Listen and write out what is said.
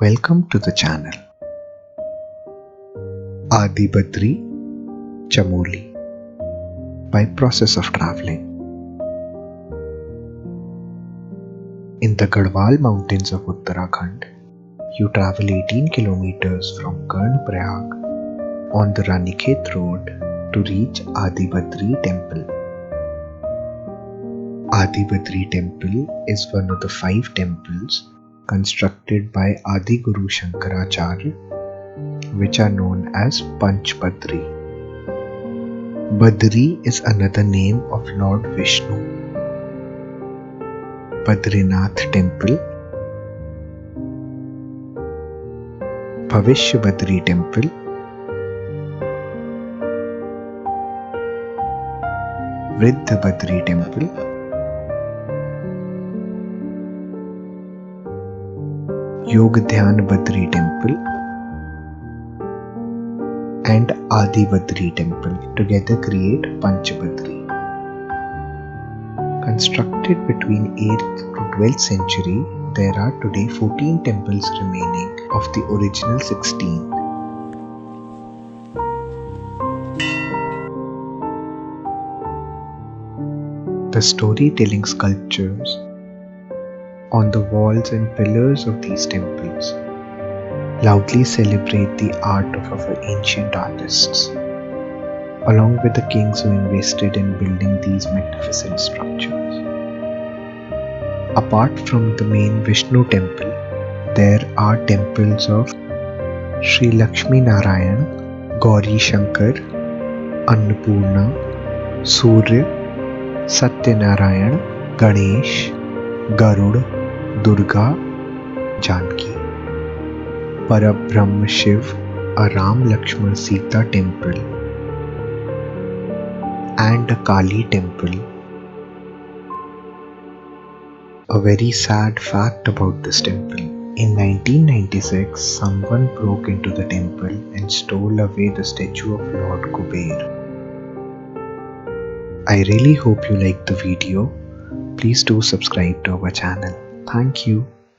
Welcome to the channel. Adi Badri Chamoli. By process of traveling. In the Garhwal mountains of Uttarakhand, you travel 18 kilometers from Karnaprayag on the Ranikhet road to reach Adi Badri temple. Adi Badri temple is one of the 5 temples constructed by Adi Guru Shankaracharya, which are known as Panch Badri. Badri is another name of Lord Vishnu. Badrinath Temple, Bhavishya Badri Temple, Vriddha Badri Temple, Yogadhyana Badri Temple, and Adi Badri Temple together create Panch Badri. Constructed between 8th to 12th century, there are today 14 temples remaining of the original 16. The storytelling sculptures on the walls and pillars of these temples loudly celebrate the art of our ancient artists, along with the kings who invested in building these magnificent structures. Apart from the main Vishnu temple, there are temples of Sri Lakshmi Narayan, Gauri Shankar, Annapurna, Surya, Satyanarayan, Ganesh, Garud, Durga, Janki. Parabrahma Shiv, a Ram Lakshman Sita temple, and a Kali temple. A very sad fact about this temple. In 1996, someone broke into the temple and stole away the statue of Lord Kuber. I really hope you liked the video. Please do subscribe to our channel. Thank you.